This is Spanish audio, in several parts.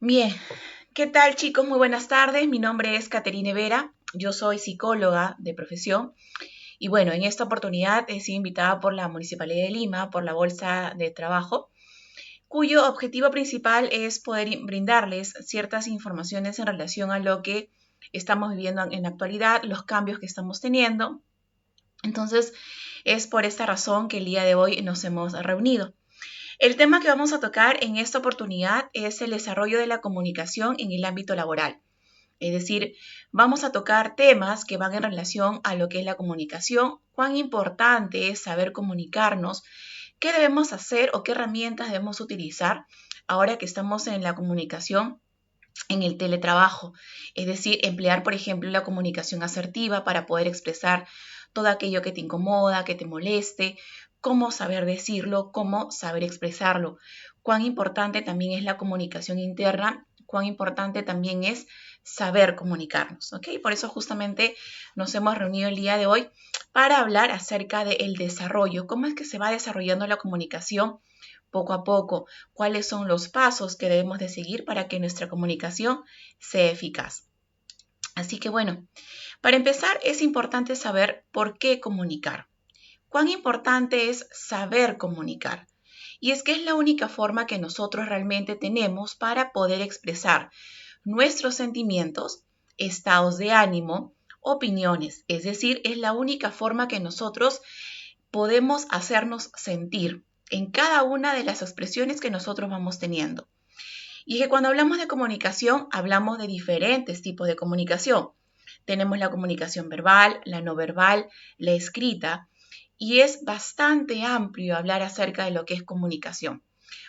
Bien, ¿qué tal chicos? Muy buenas tardes. Mi nombre es Caterine Vera. Yo soy psicóloga de profesión y bueno, en esta oportunidad he sido invitada por la Municipalidad de Lima, por la Bolsa de Trabajo, cuyo objetivo principal es poder brindarles ciertas informaciones en relación a lo que estamos viviendo en la actualidad, los cambios que estamos teniendo. Entonces, es por esta razón que el día de hoy nos hemos reunido. El tema que vamos a tocar en esta oportunidad es el desarrollo de la comunicación en el ámbito laboral. Es decir, vamos a tocar temas que van en relación a lo que es la comunicación, cuán importante es saber comunicarnos, qué debemos hacer o qué herramientas debemos utilizar ahora que estamos en la comunicación en el teletrabajo. Es decir, emplear, por ejemplo, la comunicación asertiva para poder expresar todo aquello que te incomoda, que te moleste, cómo saber decirlo, cómo saber expresarlo. Cuán importante también es la comunicación interna, cuán importante también es saber comunicarnos, ¿ok? Por eso justamente nos hemos reunido el día de hoy para hablar acerca del desarrollo, cómo es que se va desarrollando la comunicación poco a poco, cuáles son los pasos que debemos de seguir para que nuestra comunicación sea eficaz. Así que bueno, para empezar es importante saber por qué comunicar. Cuán importante es saber comunicar. Y es que es la única forma que nosotros realmente tenemos para poder expresar nuestros sentimientos, estados de ánimo, opiniones. Es decir, es la única forma que nosotros podemos hacernos sentir en cada una de las expresiones que nosotros vamos teniendo. Y es que cuando hablamos de comunicación, hablamos de diferentes tipos de comunicación. Tenemos la comunicación verbal, la no verbal, la escrita, y es bastante amplio hablar acerca de lo que es comunicación.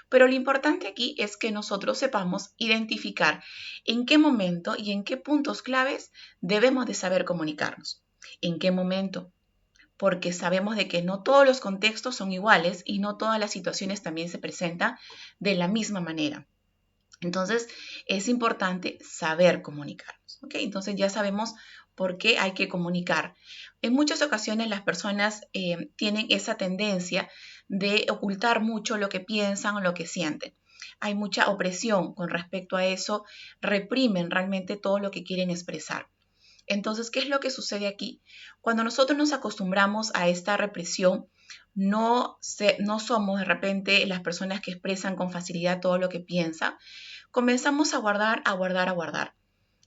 Pero lo importante aquí es que nosotros sepamos identificar en qué momento y en qué puntos claves debemos de saber comunicarnos. ¿En qué momento? Porque sabemos de que no todos los contextos son iguales y no todas las situaciones también se presentan de la misma manera. Entonces, es importante saber comunicarnos, ¿ok? Entonces ya sabemos por qué hay que comunicar. En muchas ocasiones las personas tienen esa tendencia de ocultar mucho lo que piensan o lo que sienten. Hay mucha opresión con respecto a eso, reprimen realmente todo lo que quieren expresar. Entonces, ¿qué es lo que sucede aquí? Cuando nosotros nos acostumbramos a esta represión, no somos de repente las personas que expresan con facilidad todo lo que piensan, comenzamos a guardar, a guardar, a guardar.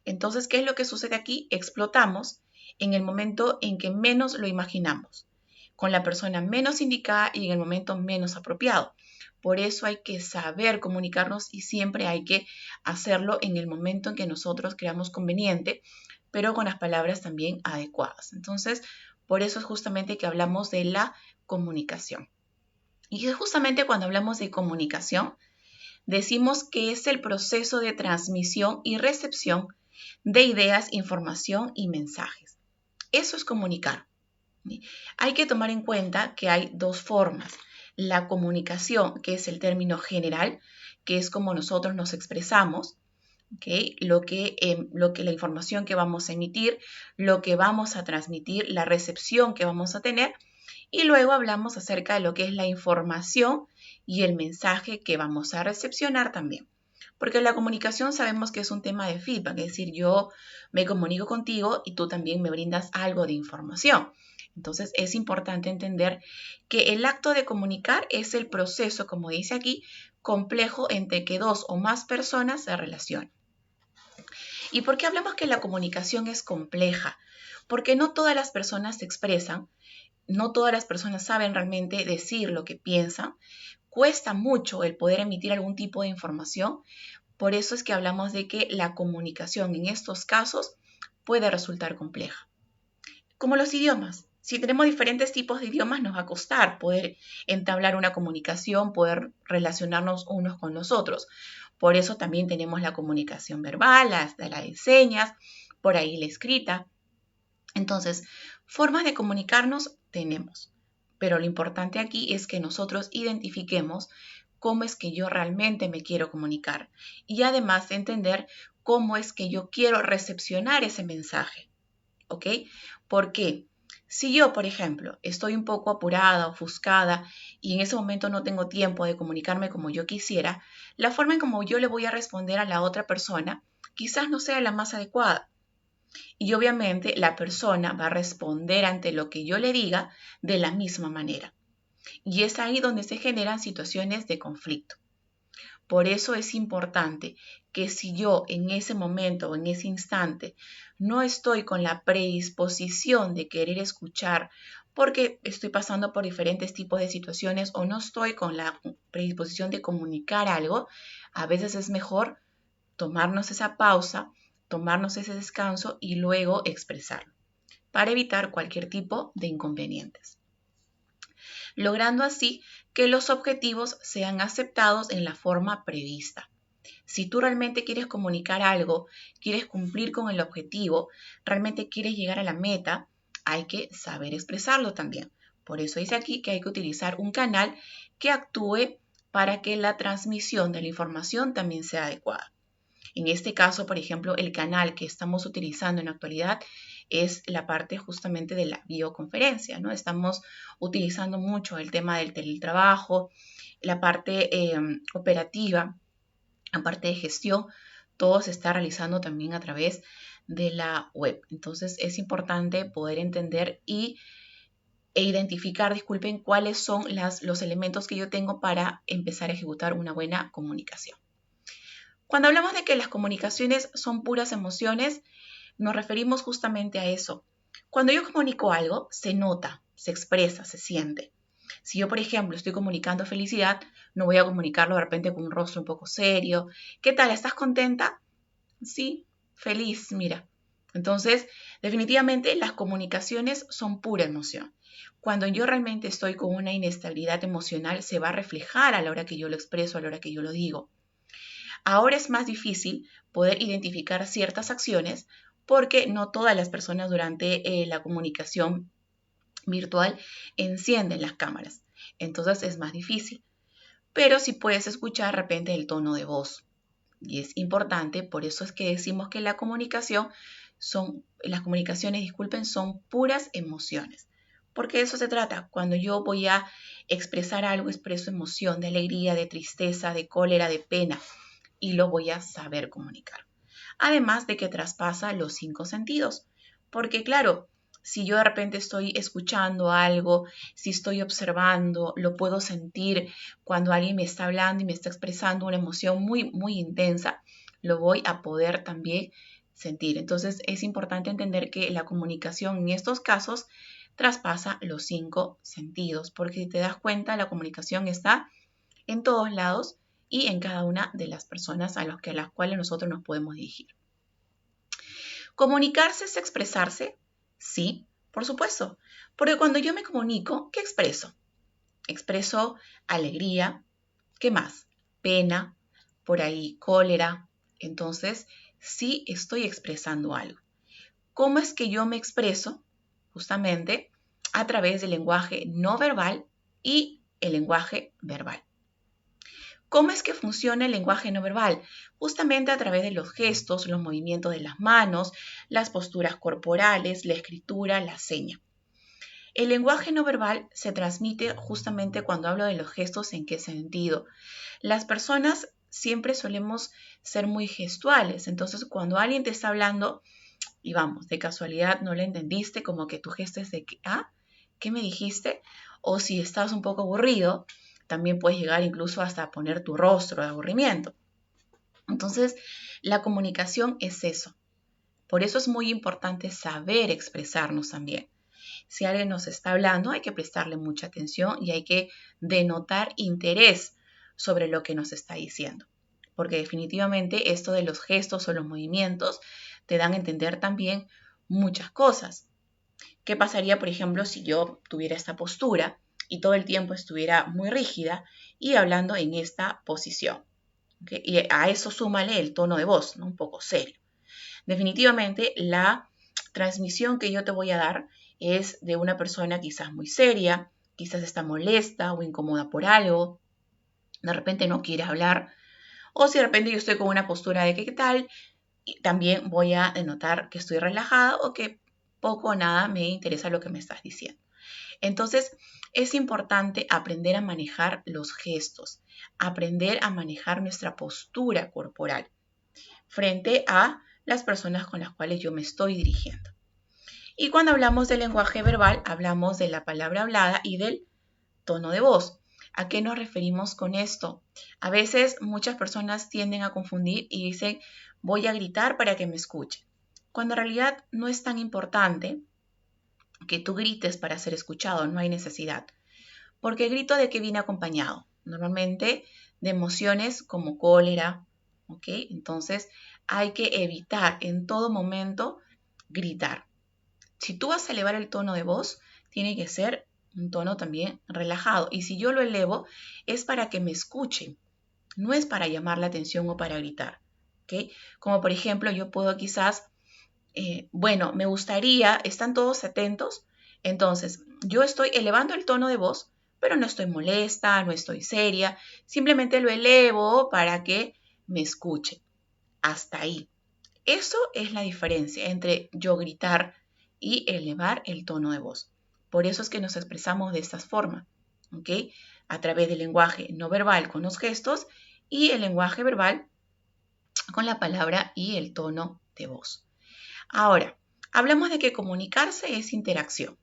Entonces, ¿qué es lo que sucede aquí? Explotamos en el momento en que menos lo imaginamos, con la persona menos indicada y en el momento menos apropiado. Por eso hay que saber comunicarnos y siempre hay que hacerlo en el momento en que nosotros creamos conveniente, pero con las palabras también adecuadas. Entonces, por eso es justamente que hablamos de la comunicación. Y es justamente cuando hablamos de comunicación, decimos que es el proceso de transmisión y recepción de ideas, información y mensajes. Eso es comunicar. Hay que tomar en cuenta que hay dos formas. La comunicación, que es el término general, que es como nosotros nos expresamos, ¿okay? La información que vamos a emitir, lo que vamos a transmitir, la recepción que vamos a tener, y luego hablamos acerca de lo que es la información y el mensaje que vamos a recepcionar también. Porque la comunicación sabemos que es un tema de feedback, es decir, yo me comunico contigo y tú también me brindas algo de información. Entonces es importante entender que el acto de comunicar es el proceso, como dice aquí, complejo entre que dos o más personas se relacionen. ¿Y por qué hablamos que la comunicación es compleja? Porque no todas las personas se expresan, no todas las personas saben realmente decir lo que piensan, cuesta mucho el poder emitir algún tipo de información, por eso es que hablamos de que la comunicación en estos casos puede resultar compleja. Como los idiomas. Si tenemos diferentes tipos de idiomas, nos va a costar poder entablar una comunicación, poder relacionarnos unos con los otros. Por eso también tenemos la comunicación verbal, la de señas, por ahí la escrita. Entonces, formas de comunicarnos tenemos, pero lo importante aquí es que nosotros identifiquemos cómo es que yo realmente me quiero comunicar y además entender cómo es que yo quiero recepcionar ese mensaje, ¿ok? ¿Por qué? Si yo, por ejemplo, estoy un poco apurada, ofuscada y en ese momento no tengo tiempo de comunicarme como yo quisiera, la forma en como yo le voy a responder a la otra persona quizás no sea la más adecuada. Y obviamente la persona va a responder ante lo que yo le diga de la misma manera. Y es ahí donde se generan situaciones de conflicto. Por eso es importante que si yo en ese momento o en ese instante no estoy con la predisposición de querer escuchar porque estoy pasando por diferentes tipos de situaciones o no estoy con la predisposición de comunicar algo, a veces es mejor tomarnos esa pausa, tomarnos ese descanso y luego expresarlo para evitar cualquier tipo de inconvenientes, logrando así que los objetivos sean aceptados en la forma prevista. Si tú realmente quieres comunicar algo, quieres cumplir con el objetivo, realmente quieres llegar a la meta, hay que saber expresarlo también. Por eso dice aquí que hay que utilizar un canal que actúe para que la transmisión de la información también sea adecuada. En este caso, por ejemplo, el canal que estamos utilizando en la actualidad es la parte justamente de la videoconferencia, ¿no? Estamos utilizando mucho el tema del teletrabajo, la parte operativa, la parte de gestión, todo se está realizando también a través de la web. Entonces es importante poder entender e identificar, disculpen, cuáles son los elementos que yo tengo para empezar a ejecutar una buena comunicación. Cuando hablamos de que las comunicaciones son puras emociones, nos referimos justamente a eso. Cuando yo comunico algo, se nota, se expresa, se siente. Si yo, por ejemplo, estoy comunicando felicidad, no voy a comunicarlo de repente con un rostro un poco serio. ¿Qué tal? ¿Estás contenta? Sí, feliz, mira. Entonces, definitivamente las comunicaciones son pura emoción. Cuando yo realmente estoy con una inestabilidad emocional, se va a reflejar a la hora que yo lo expreso, a la hora que yo lo digo. Ahora es más difícil poder identificar ciertas acciones porque no todas las personas durante la comunicación virtual encienden las cámaras. Entonces es más difícil. Pero sí puedes escuchar de repente el tono de voz. Y es importante, por eso es que decimos que las comunicaciones, disculpen, son puras emociones. Porque de eso se trata. Cuando yo voy a expresar algo, expreso emoción de alegría, de tristeza, de cólera, de pena y lo voy a saber comunicar. Además de que traspasa los 5 sentidos. Porque claro, si yo de repente estoy escuchando algo, si estoy observando, lo puedo sentir cuando alguien me está hablando y me está expresando una emoción muy, muy intensa, lo voy a poder también sentir. Entonces es importante entender que la comunicación en estos casos traspasa los 5 sentidos, porque si te das cuenta, la comunicación está en todos lados y en cada una de las personas a las cuales nosotros nos podemos dirigir. ¿Comunicarse es expresarse? Sí, por supuesto. Porque cuando yo me comunico, ¿qué expreso? Expreso alegría, ¿qué más? Pena, por ahí cólera. Entonces, sí estoy expresando algo. ¿Cómo es que yo me expreso? Justamente a través del lenguaje no verbal y el lenguaje verbal. ¿Cómo es que funciona el lenguaje no verbal? Justamente a través de los gestos, los movimientos de las manos, las posturas corporales, la escritura, la seña. El lenguaje no verbal se transmite justamente cuando hablo de los gestos. ¿En qué sentido? Las personas siempre solemos ser muy gestuales, entonces cuando alguien te está hablando y vamos, de casualidad no le entendiste, como que tu gesto es de que, ¿qué me dijiste? O si estás un poco aburrido, también puedes llegar incluso hasta poner tu rostro de aburrimiento. Entonces, la comunicación es eso. Por eso es muy importante saber expresarnos también. Si alguien nos está hablando, hay que prestarle mucha atención y hay que denotar interés sobre lo que nos está diciendo. Porque definitivamente esto de los gestos o los movimientos te dan a entender también muchas cosas. ¿Qué pasaría, por ejemplo, si yo tuviera esta postura y todo el tiempo estuviera muy rígida y hablando en esta posición? ¿Okay? Y a eso súmale el tono de voz, ¿no? Un poco serio. Definitivamente la transmisión que yo te voy a dar es de una persona quizás muy seria, quizás está molesta o incómoda por algo, de repente no quiere hablar, o si de repente yo estoy con una postura de que qué tal, y también voy a denotar que estoy relajada o que poco o nada me interesa lo que me estás diciendo. Entonces, es importante aprender a manejar los gestos, aprender a manejar nuestra postura corporal frente a las personas con las cuales yo me estoy dirigiendo. Y cuando hablamos del lenguaje verbal, hablamos de la palabra hablada y del tono de voz. ¿A qué nos referimos con esto? A veces muchas personas tienden a confundir y dicen, voy a gritar para que me escuchen, cuando en realidad no es tan importante que tú grites para ser escuchado, no hay necesidad. Porque el grito de qué viene acompañado, normalmente de emociones como cólera, ¿ok? Entonces hay que evitar en todo momento gritar. Si tú vas a elevar el tono de voz, tiene que ser un tono también relajado. Y si yo lo elevo, es para que me escuchen, no es para llamar la atención o para gritar, ¿ok? Como por ejemplo, yo puedo quizás, me gustaría, ¿están todos atentos? Entonces, yo estoy elevando el tono de voz, pero no estoy molesta, no estoy seria, simplemente lo elevo para que me escuchen. Hasta ahí. Eso es la diferencia entre yo gritar y elevar el tono de voz. Por eso es que nos expresamos de esta forma, ¿ok? A través del lenguaje no verbal con los gestos y el lenguaje verbal con la palabra y el tono de voz. Ahora, hablamos de que comunicarse es interacción.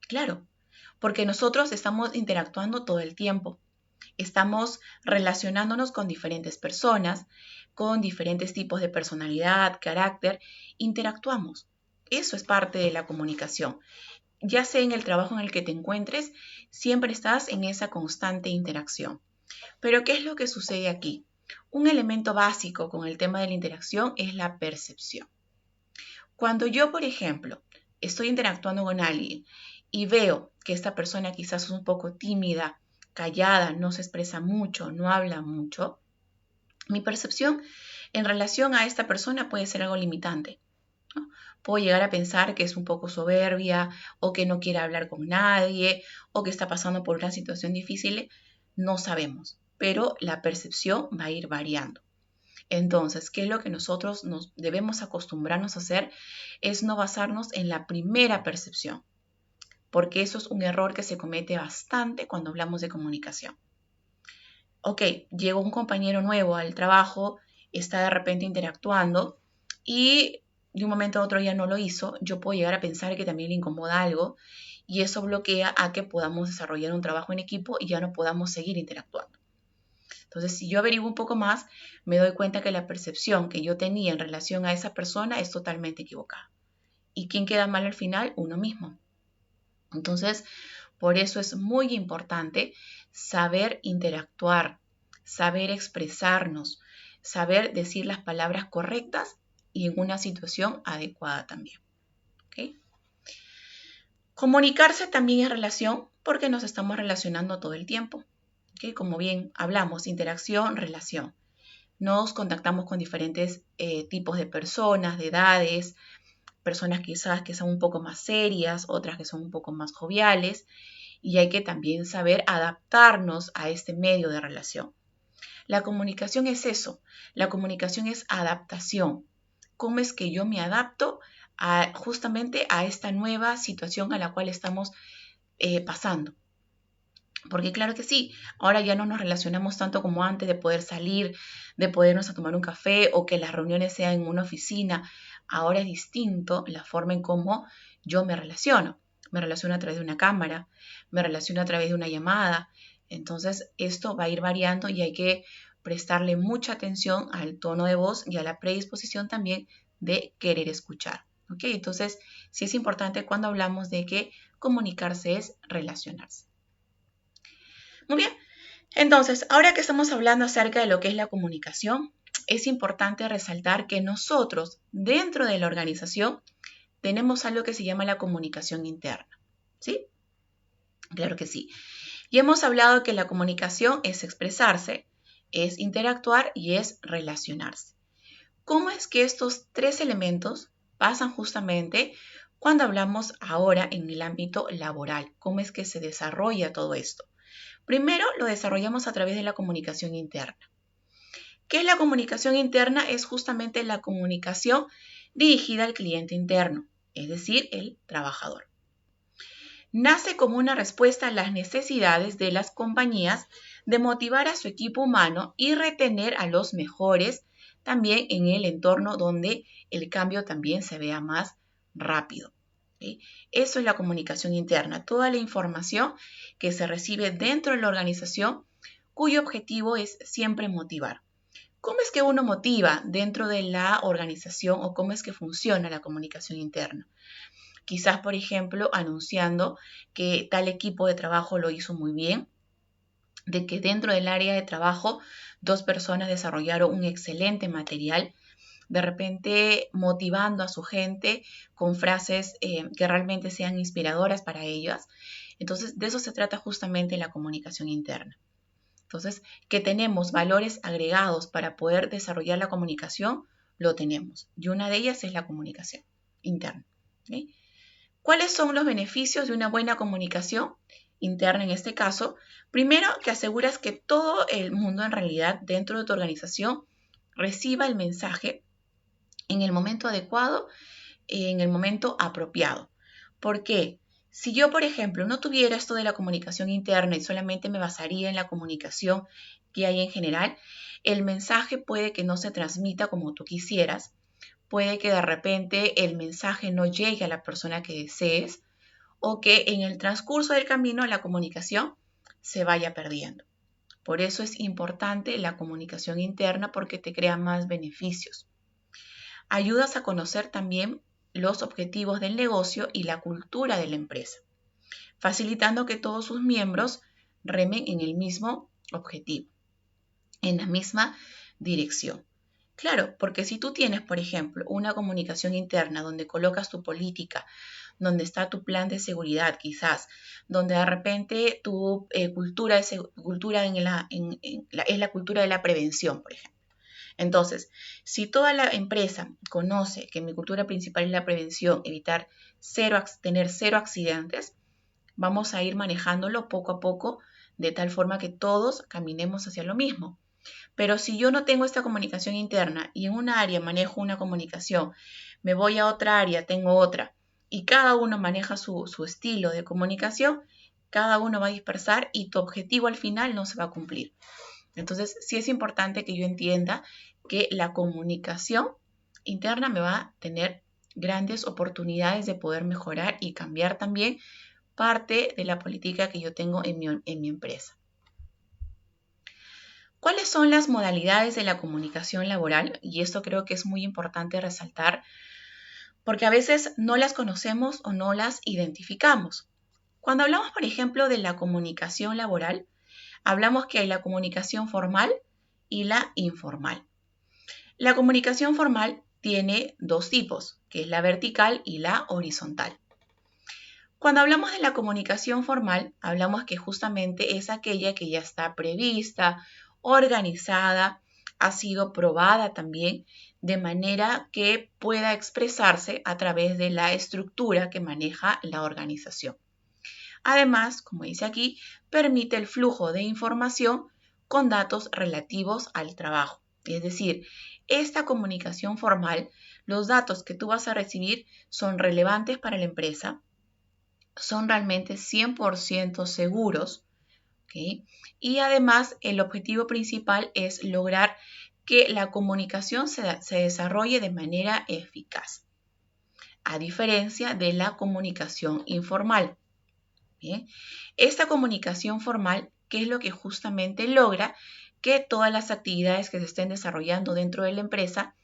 Claro, porque nosotros estamos interactuando todo el tiempo. Estamos relacionándonos con diferentes personas, con diferentes tipos de personalidad, carácter, interactuamos. Eso es parte de la comunicación. Ya sea en el trabajo en el que te encuentres, siempre estás en esa constante interacción. Pero ¿qué es lo que sucede aquí? Un elemento básico con el tema de la interacción es la percepción. Cuando yo, por ejemplo, estoy interactuando con alguien y veo que esta persona quizás es un poco tímida, callada, no se expresa mucho, no habla mucho, mi percepción en relación a esta persona puede ser algo limitante, ¿no? Puedo llegar a pensar que es un poco soberbia o que no quiere hablar con nadie o que está pasando por una situación difícil, no sabemos, pero la percepción va a ir variando. Entonces, ¿qué es lo que nosotros nos debemos acostumbrarnos a hacer? Es no basarnos en la primera percepción, porque eso es un error que se comete bastante cuando hablamos de comunicación. Ok, llegó un compañero nuevo al trabajo, está de repente interactuando y de un momento a otro ya no lo hizo, yo puedo llegar a pensar que también le incomoda algo y eso bloquea a que podamos desarrollar un trabajo en equipo y ya no podamos seguir interactuando. Entonces, si yo averiguo un poco más, me doy cuenta que la percepción que yo tenía en relación a esa persona es totalmente equivocada. ¿Y quién queda mal al final? Uno mismo. Entonces, por eso es muy importante saber interactuar, saber expresarnos, saber decir las palabras correctas y en una situación adecuada también. ¿Okay? Comunicarse también es relación porque nos estamos relacionando todo el tiempo. ¿Okay? Como bien hablamos, interacción, relación. Nos contactamos con diferentes tipos de personas, de edades, personas quizás que son un poco más serias, otras que son un poco más joviales, y hay que también saber adaptarnos a este medio de relación. La comunicación es eso, la comunicación es adaptación. ¿Cómo es que yo me adapto justamente a esta nueva situación a la cual estamos pasando? Porque claro que sí, ahora ya no nos relacionamos tanto como antes de poder salir, de podernos a tomar un café o que las reuniones sean en una oficina. Ahora es distinto la forma en cómo yo me relaciono. Me relaciono a través de una cámara, me relaciono a través de una llamada. Entonces esto va a ir variando y hay que prestarle mucha atención al tono de voz y a la predisposición también de querer escuchar. ¿Ok? Entonces sí es importante cuando hablamos de que comunicarse es relacionarse. Muy bien, entonces, ahora que estamos hablando acerca de lo que es la comunicación, es importante resaltar que nosotros, dentro de la organización, tenemos algo que se llama la comunicación interna. ¿Sí? Claro que sí. Y hemos hablado que la comunicación es expresarse, es interactuar y es relacionarse. ¿Cómo es que estos tres elementos pasan justamente cuando hablamos ahora en el ámbito laboral? ¿Cómo es que se desarrolla todo esto? Primero lo desarrollamos a través de la comunicación interna. ¿Qué es la comunicación interna? Es justamente la comunicación dirigida al cliente interno. es decir, el trabajador. Nace como una respuesta a las necesidades de las compañías de motivar a su equipo humano y retener a los mejores también en el entorno donde el cambio también se vea más rápido. ¿Sí? Eso es la comunicación interna, toda la información que se recibe dentro de la organización cuyo objetivo es siempre motivar. ¿Cómo es que uno motiva dentro de la organización o cómo es que funciona la comunicación interna? Quizás, por ejemplo, anunciando que tal equipo de trabajo lo hizo muy bien, de que dentro del área de trabajo 2 personas desarrollaron un excelente material, de repente motivando a su gente con frases que realmente sean inspiradoras para ellas. Entonces, de eso se trata justamente la comunicación interna. Entonces, que tenemos valores agregados para poder desarrollar la comunicación, lo tenemos. Y una de ellas es la comunicación interna. ¿Okay? ¿Cuáles son los beneficios de una buena comunicación interna en este caso? Primero, que aseguras que todo el mundo en realidad dentro de tu organización reciba el mensaje en el momento adecuado, en el momento apropiado. ¿Por qué? Si yo, por ejemplo, no tuviera esto de la comunicación interna y solamente me basaría en la comunicación que hay en general, el mensaje puede que no se transmita como tú quisieras, puede que de repente el mensaje no llegue a la persona que desees o que en el transcurso del camino la comunicación se vaya perdiendo. Por eso es importante la comunicación interna porque te crea más beneficios. Ayudas a conocer también los objetivos del negocio y la cultura de la empresa, facilitando que todos sus miembros remen en el mismo objetivo, en la misma dirección. Claro, porque si tú tienes, por ejemplo, una comunicación interna donde colocas tu política, donde está tu plan de seguridad quizás, donde de repente tu cultura es la cultura de la prevención, por ejemplo. Entonces, si toda la empresa conoce que mi cultura principal es la prevención, evitar tener cero accidentes, vamos a ir manejándolo poco a poco de tal forma que todos caminemos hacia lo mismo. Pero si yo no tengo esta comunicación interna y en una área manejo una comunicación, me voy a otra área, tengo otra, y cada uno maneja su estilo de comunicación, cada uno va a dispersar y tu objetivo al final no se va a cumplir. Entonces, sí es importante que yo entienda que la comunicación interna me va a tener grandes oportunidades de poder mejorar y cambiar también parte de la política que yo tengo en mi empresa. ¿Cuáles son las modalidades de la comunicación laboral? Y esto creo que es muy importante resaltar porque a veces no las conocemos o no las identificamos. Cuando hablamos, por ejemplo, de la comunicación laboral, hablamos que hay la comunicación formal y la informal. La comunicación formal tiene 2 tipos, que es la vertical y la horizontal. Cuando hablamos de la comunicación formal, hablamos que justamente es aquella que ya está prevista, organizada, ha sido probada también, de manera que pueda expresarse a través de la estructura que maneja la organización. Además, como dice aquí, permite el flujo de información con datos relativos al trabajo. Es decir, esta comunicación formal, los datos que tú vas a recibir son relevantes para la empresa, son realmente 100% seguros, ¿okay? Y además el objetivo principal es lograr que la comunicación se desarrolle de manera eficaz, a diferencia de la comunicación informal. ¿Bien? Esta comunicación formal, ¿qué es lo que justamente logra? Que todas las actividades que se estén desarrollando dentro de la empresa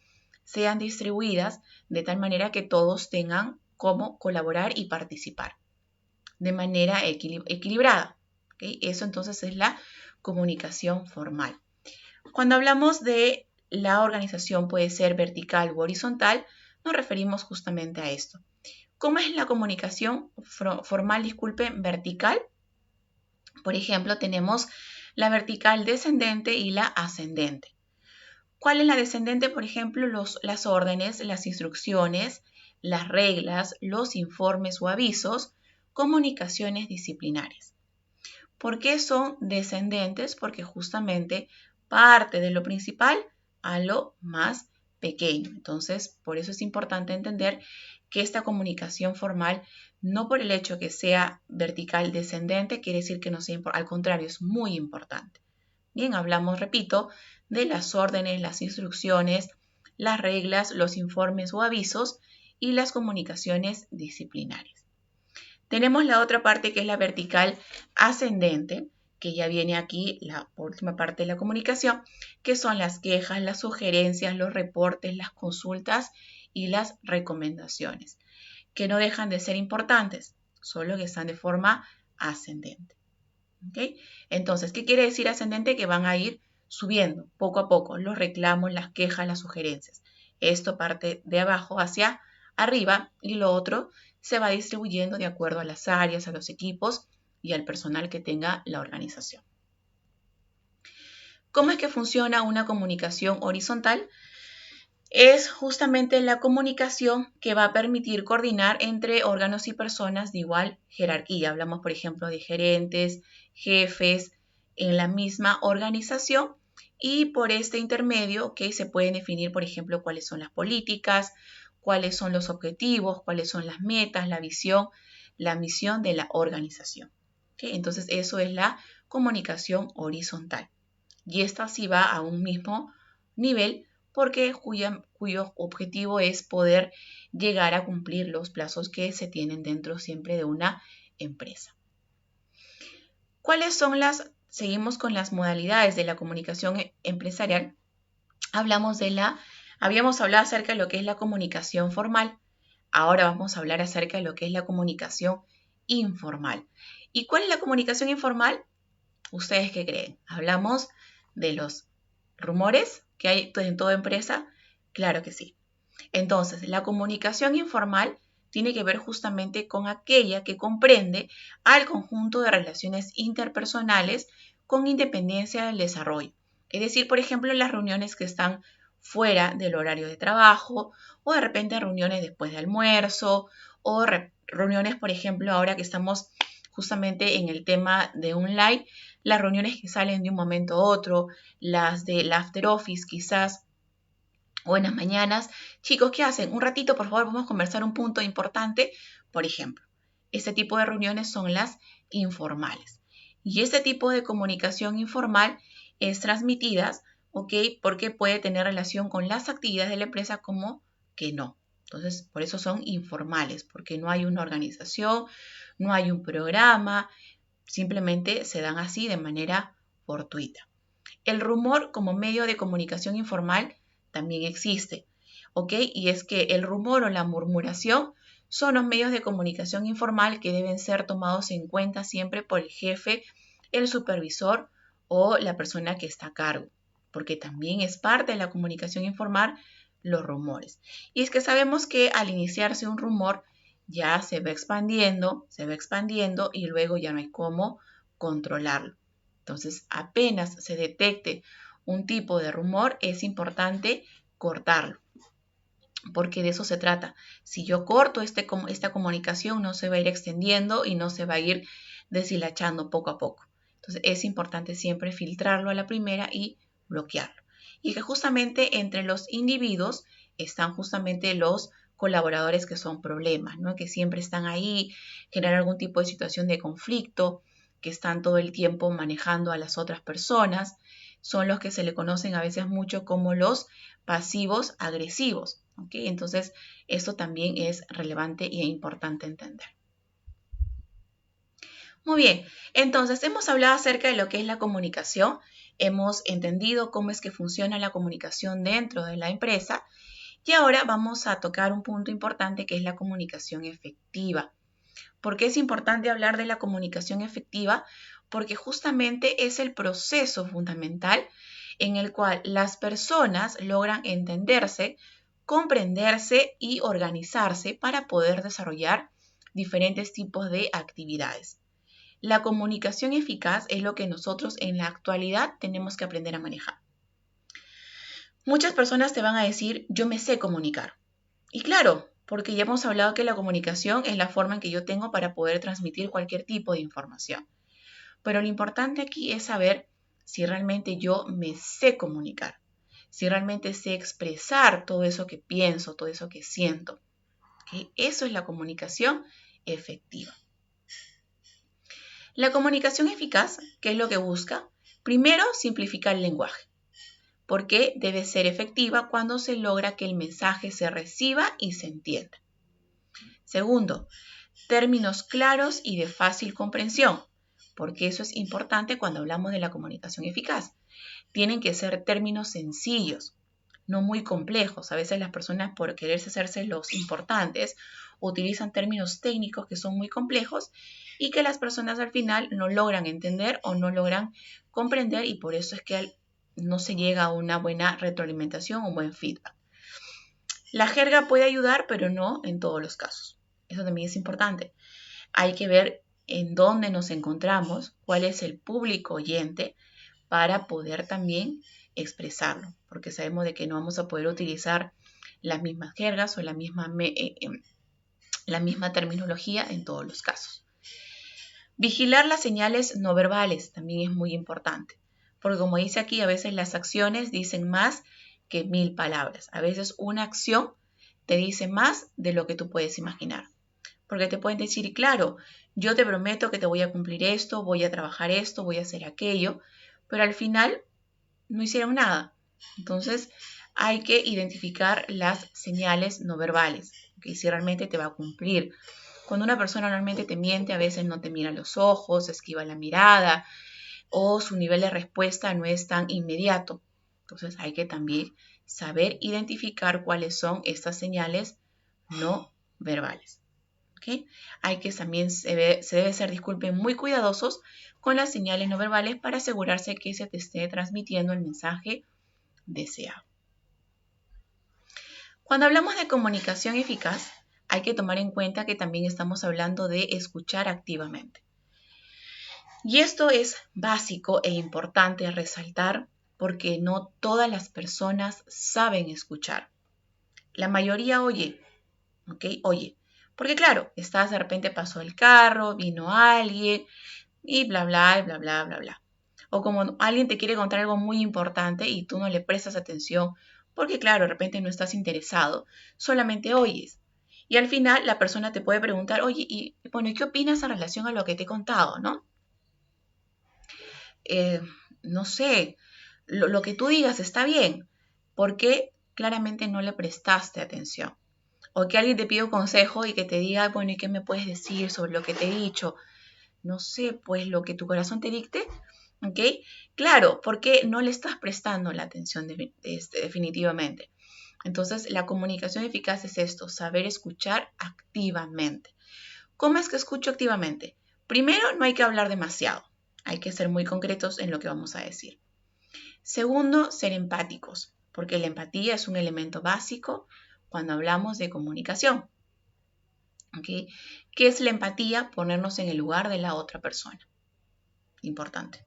sean distribuidas de tal manera que todos tengan cómo colaborar y participar de manera equilibrada. ¿Okay? Eso entonces es la comunicación formal. Cuando hablamos de la organización puede ser vertical u horizontal, nos referimos justamente a esto. ¿Cómo es la comunicación formal, vertical? Por ejemplo, tenemos la vertical descendente y la ascendente. ¿Cuál es la descendente? Por ejemplo, las órdenes, las instrucciones, las reglas, los informes o avisos, comunicaciones disciplinarias. ¿Por qué son descendentes? Porque justamente parte de lo principal a lo más pequeño. Entonces, por eso es importante entender que esta comunicación formal, no por el hecho que sea vertical descendente, quiere decir que no sea importante, al contrario, es muy importante. Bien, hablamos, repito, de las órdenes, las instrucciones, las reglas, los informes o avisos y las comunicaciones disciplinarias. Tenemos la otra parte que es la vertical ascendente, que ya viene aquí la última parte de la comunicación, que son las quejas, las sugerencias, los reportes, las consultas y las recomendaciones, que no dejan de ser importantes, solo que están de forma ascendente. ¿Okay? Entonces, ¿qué quiere decir ascendente? Que van a ir subiendo poco a poco los reclamos, las quejas, las sugerencias. Esto parte de abajo hacia arriba y lo otro se va distribuyendo de acuerdo a las áreas, a los equipos y al personal que tenga la organización. ¿Cómo es que funciona una comunicación horizontal? Es justamente la comunicación que va a permitir coordinar entre órganos y personas de igual jerarquía. Hablamos, por ejemplo, de gerentes, jefes en la misma organización y por este intermedio se pueden definir, por ejemplo, cuáles son las políticas, cuáles son los objetivos, cuáles son las metas, la visión, la misión de la organización. Entonces, eso es la comunicación horizontal. Y esta sí va a un mismo nivel porque cuyo objetivo es poder llegar a cumplir los plazos que se tienen dentro siempre de una empresa. ¿Cuáles son seguimos con las modalidades de la comunicación empresarial? Habíamos hablado acerca de lo que es la comunicación formal. Ahora vamos a hablar acerca de lo que es la comunicación informal. ¿Y cuál es la comunicación informal? ¿Ustedes qué creen? Hablamos de los rumores que hay en toda empresa. Claro que sí. Entonces, la comunicación informal tiene que ver justamente con aquella que comprende al conjunto de relaciones interpersonales con independencia del desarrollo. Es decir, por ejemplo, las reuniones que están fuera del horario de trabajo o de repente reuniones después de almuerzo o reuniones, por ejemplo, ahora que estamos justamente en el tema de un live, las reuniones que salen de un momento a otro, las del after office quizás, buenas mañanas. Chicos, ¿qué hacen? Un ratito, por favor, vamos a conversar un punto importante. Por ejemplo, este tipo de reuniones son las informales. Y este tipo de comunicación informal es transmitida, ¿ok? Porque puede tener relación con las actividades de la empresa como que no. Entonces, por eso son informales, porque no hay una organización, no hay un programa, simplemente se dan así de manera fortuita. El rumor como medio de comunicación informal también existe, ¿ok? Y es que el rumor o la murmuración son los medios de comunicación informal que deben ser tomados en cuenta siempre por el jefe, el supervisor o la persona que está a cargo, porque también es parte de la comunicación informal los rumores. Y es que sabemos que al iniciarse un rumor ya se va expandiendo y luego ya no hay cómo controlarlo. Entonces, apenas se detecte un tipo de rumor, es importante cortarlo, porque de eso se trata. Si yo corto esta comunicación, no se va a ir extendiendo y no se va a ir deshilachando poco a poco. Entonces, es importante siempre filtrarlo a la primera y bloquearlo. Y que justamente entre los individuos están justamente los colaboradores que son problemas, ¿no? Que siempre están ahí, generan algún tipo de situación de conflicto, que están todo el tiempo manejando a las otras personas, son los que se le conocen a veces mucho como los pasivos agresivos. ¿Okay? Entonces, esto también es relevante e importante entender. Muy bien, entonces hemos hablado acerca de lo que es la comunicación, hemos entendido cómo es que funciona la comunicación dentro de la empresa y ahora vamos a tocar un punto importante que es la comunicación efectiva. ¿Por qué es importante hablar de la comunicación efectiva? Porque justamente es el proceso fundamental en el cual las personas logran entenderse, comprenderse y organizarse para poder desarrollar diferentes tipos de actividades. La comunicación eficaz es lo que nosotros en la actualidad tenemos que aprender a manejar. Muchas personas te van a decir, yo me sé comunicar. Y claro, porque ya hemos hablado que la comunicación es la forma en que yo tengo para poder transmitir cualquier tipo de información. Pero lo importante aquí es saber si realmente yo me sé comunicar, si realmente sé expresar todo eso que pienso, todo eso que siento. ¿Ok? Eso es la comunicación efectiva. La comunicación eficaz, ¿qué es lo que busca? Primero, simplificar el lenguaje, porque debe ser efectiva cuando se logra que el mensaje se reciba y se entienda. Segundo, términos claros y de fácil comprensión, porque eso es importante cuando hablamos de la comunicación eficaz. Tienen que ser términos sencillos, no muy complejos. A veces las personas, por quererse hacerse los importantes, utilizan términos técnicos que son muy complejos y que las personas al final no logran entender o no logran comprender, y por eso es que no se llega a una buena retroalimentación o un buen feedback. La jerga puede ayudar, pero no en todos los casos. Eso también es importante. Hay que ver en dónde nos encontramos, cuál es el público oyente, para poder también expresarlo, porque sabemos de que no vamos a poder utilizar las mismas jergas o la misma terminología en todos los casos. Vigilar las señales no verbales también es muy importante, porque como dice aquí, a veces las acciones dicen más que 1000 palabras. A veces una acción te dice más de lo que tú puedes imaginar. Porque te pueden decir, claro, yo te prometo que te voy a cumplir esto, voy a trabajar esto, voy a hacer aquello, pero al final no hicieron nada. Entonces hay que identificar las señales no verbales, ¿okay? Si realmente te va a cumplir. Cuando una persona normalmente te miente, a veces no te mira a los ojos, esquiva la mirada, o su nivel de respuesta no es tan inmediato. Entonces hay que también saber identificar cuáles son estas señales no verbales. ¿Okay? Hay que también se debe ser, disculpen, muy cuidadosos con las señales no verbales para asegurarse que se te esté transmitiendo el mensaje deseado. Cuando hablamos de comunicación eficaz, hay que tomar en cuenta que también estamos hablando de escuchar activamente. Y esto es básico e importante resaltar porque no todas las personas saben escuchar. La mayoría oye, ¿ok? Oye. Porque claro, estás, de repente pasó el carro, vino alguien y bla, bla, bla, bla, bla, bla. O como alguien te quiere contar algo muy importante y tú no le prestas atención porque claro, de repente no estás interesado, solamente oyes. Y al final la persona te puede preguntar, oye, y bueno, ¿qué opinas en relación a lo que te he contado, no? No sé, lo que tú digas está bien, porque claramente no le prestaste atención. O que alguien te pida un consejo y que te diga, bueno, ¿y qué me puedes decir sobre lo que te he dicho? No sé, pues lo que tu corazón te dicte, ¿ok? Claro, porque no le estás prestando la atención definitivamente. Entonces, la comunicación eficaz es esto, saber escuchar activamente. ¿Cómo es que escucho activamente? Primero, no hay que hablar demasiado. Hay que ser muy concretos en lo que vamos a decir. Segundo, ser empáticos, porque la empatía es un elemento básico cuando hablamos de comunicación. ¿Okay? ¿Qué es la empatía? Ponernos en el lugar de la otra persona. Importante.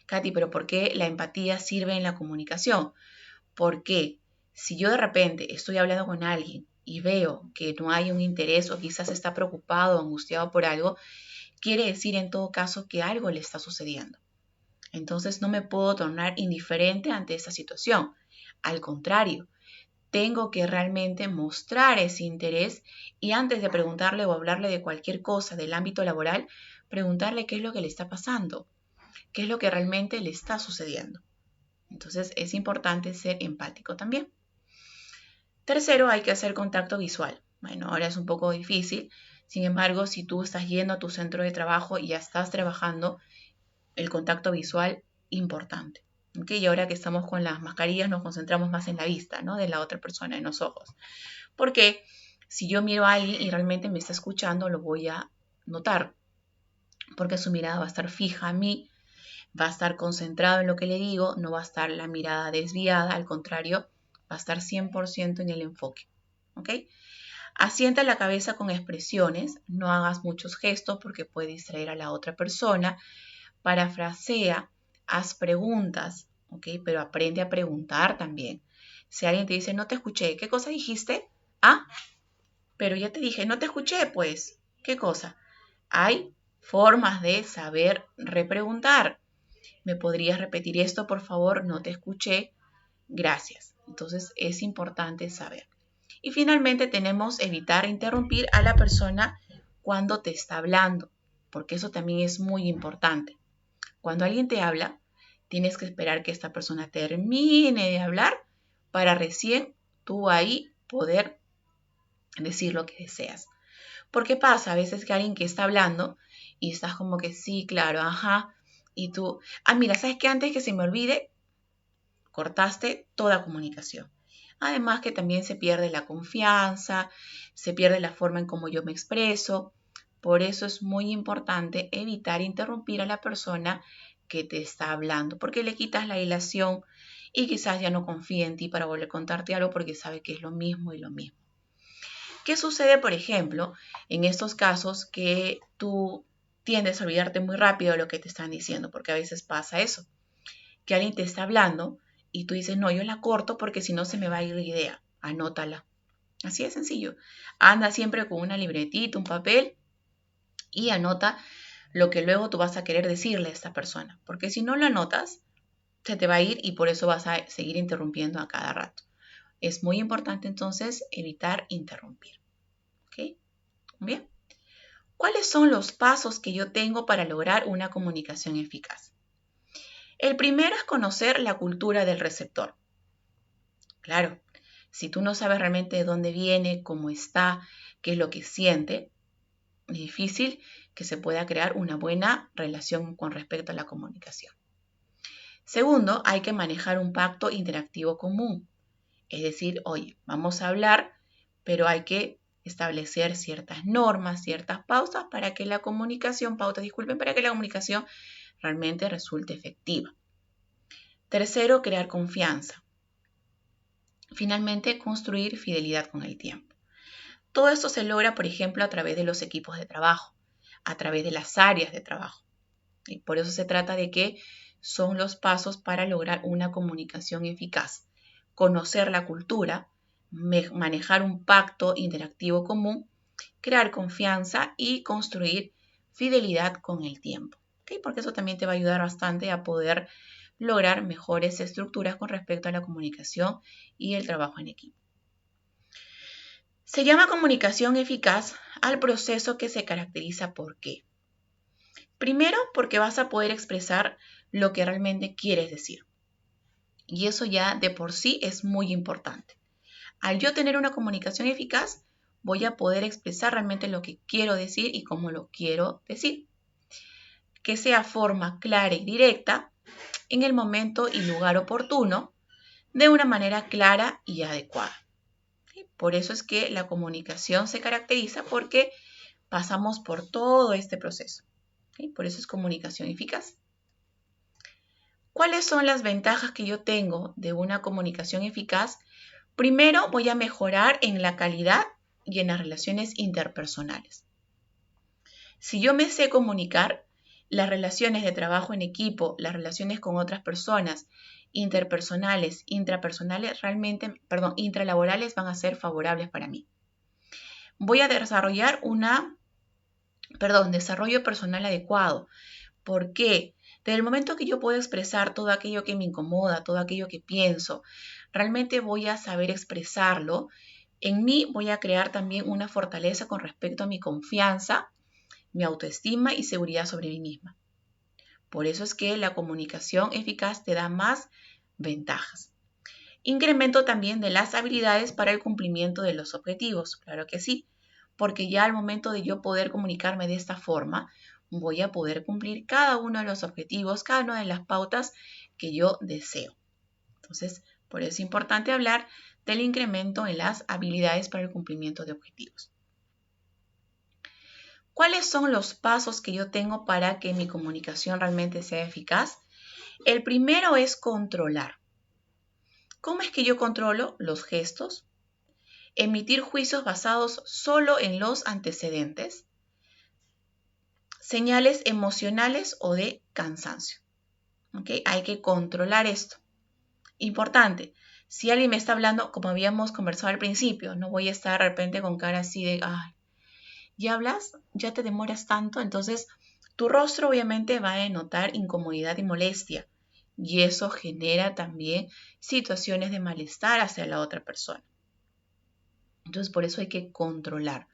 Katy, ¿pero por qué la empatía sirve en la comunicación? Porque si yo de repente estoy hablando con alguien y veo que no hay un interés o quizás está preocupado o angustiado por algo, quiere decir en todo caso que algo le está sucediendo. Entonces no me puedo tornar indiferente ante esta situación. Al contrario, tengo que realmente mostrar ese interés y antes de preguntarle o hablarle de cualquier cosa del ámbito laboral, preguntarle qué es lo que le está pasando, qué es lo que realmente le está sucediendo. Entonces es importante ser empático también. Tercero, hay que hacer contacto visual. Bueno, ahora es un poco difícil, sin embargo, si tú estás yendo a tu centro de trabajo y ya estás trabajando, el contacto visual importante. ¿Okay? Y ahora que estamos con las mascarillas nos concentramos más en la vista, ¿no? De la otra persona, en los ojos. Porque si yo miro a alguien y realmente me está escuchando, lo voy a notar. Porque su mirada va a estar fija a mí, va a estar concentrado en lo que le digo, no va a estar la mirada desviada, al contrario, va a estar 100% en el enfoque. ¿Ok? Asienta la cabeza con expresiones, no hagas muchos gestos porque puede distraer a la otra persona. Parafrasea, haz preguntas, ¿ok? Pero aprende a preguntar también. Si alguien te dice, no te escuché, ¿qué cosa dijiste? Ah, pero ya te dije, no te escuché, pues, ¿qué cosa? Hay formas de saber repreguntar. ¿Me podrías repetir esto, por favor? No te escuché. Gracias. Entonces es importante saber. Y finalmente tenemos evitar interrumpir a la persona cuando te está hablando, porque eso también es muy importante. Cuando alguien te habla, tienes que esperar que esta persona termine de hablar para recién tú ahí poder decir lo que deseas. Porque pasa a veces que alguien que está hablando y estás como que sí, claro, ajá, y tú, mira, ¿sabes qué? Antes que se me olvide, cortaste toda comunicación. Además que también se pierde la confianza, se pierde la forma en cómo yo me expreso. Por eso es muy importante evitar interrumpir a la persona que te está hablando, porque le quitas la ilación y quizás ya no confía en ti para volver a contarte algo porque sabe que es lo mismo y lo mismo. ¿Qué sucede, por ejemplo, en estos casos que tú tiendes a olvidarte muy rápido de lo que te están diciendo? Porque a veces pasa eso, que alguien te está hablando y tú dices, no, yo la corto porque si no se me va a ir la idea. Anótala. Así de sencillo. Anda siempre con una libretita, un papel y anota lo que luego tú vas a querer decirle a esta persona. Porque si no lo anotas, se te va a ir y por eso vas a seguir interrumpiendo a cada rato. Es muy importante entonces evitar interrumpir. ¿Ok? Bien. ¿Cuáles son los pasos que yo tengo para lograr una comunicación eficaz? El primero es conocer la cultura del receptor. Claro, si tú no sabes realmente de dónde viene, cómo está, qué es lo que siente, es difícil que se pueda crear una buena relación con respecto a la comunicación. Segundo, hay que manejar un pacto interactivo común. Es decir, oye, vamos a hablar, pero hay que establecer ciertas normas, ciertas pausas para que la comunicación, para que la comunicación realmente resulte efectiva. Tercero, crear confianza. Finalmente, construir fidelidad con el tiempo. Todo esto se logra, por ejemplo, a través de los equipos de trabajo, a través de las áreas de trabajo. Y por eso se trata de que son los pasos para lograr una comunicación eficaz. Conocer la cultura, manejar un pacto interactivo común, crear confianza y construir fidelidad con el tiempo. ¿Okay? Porque eso también te va a ayudar bastante a poder lograr mejores estructuras con respecto a la comunicación y el trabajo en equipo. Se llama comunicación eficaz al proceso que se caracteriza por ¿qué? Primero, porque vas a poder expresar lo que realmente quieres decir. Y eso ya de por sí es muy importante. Al yo tener una comunicación eficaz, voy a poder expresar realmente lo que quiero decir y cómo lo quiero decir. Que sea forma clara y directa en el momento y lugar oportuno, de una manera clara y adecuada. Por eso es que la comunicación se caracteriza porque pasamos por todo este proceso. Por eso es comunicación eficaz. ¿Cuáles son las ventajas que yo tengo de una comunicación eficaz? Primero, voy a mejorar en la calidad y en las relaciones interpersonales. Si yo me sé comunicar, las relaciones de trabajo en equipo, las relaciones con otras personas, interpersonales, intrapersonales, intralaborales van a ser favorables para mí. Voy a desarrollar desarrollo personal adecuado. ¿Por qué? Desde el momento que yo puedo expresar todo aquello que me incomoda, todo aquello que pienso, realmente voy a saber expresarlo. En mí voy a crear también una fortaleza con respecto a mi confianza, mi autoestima y seguridad sobre mí misma. Por eso es que la comunicación eficaz te da más ventajas. Incremento también de las habilidades para el cumplimiento de los objetivos, claro que sí, porque ya al momento de yo poder comunicarme de esta forma, voy a poder cumplir cada uno de los objetivos, cada una de las pautas que yo deseo. Entonces, por eso es importante hablar del incremento en las habilidades para el cumplimiento de objetivos. ¿Cuáles son los pasos que yo tengo para que mi comunicación realmente sea eficaz? El primero es controlar. ¿Cómo es que yo controlo los gestos? Emitir juicios basados solo en los antecedentes, señales emocionales o de cansancio. ¿Okay? Hay que controlar esto. Importante, si alguien me está hablando, como habíamos conversado al principio, no voy a estar de repente con cara así de, ay, ¿ya hablas? ¿Ya te demoras tanto? Entonces, tu rostro obviamente va a denotar incomodidad y molestia. Y eso genera también situaciones de malestar hacia la otra persona. Entonces, por eso hay que controlar.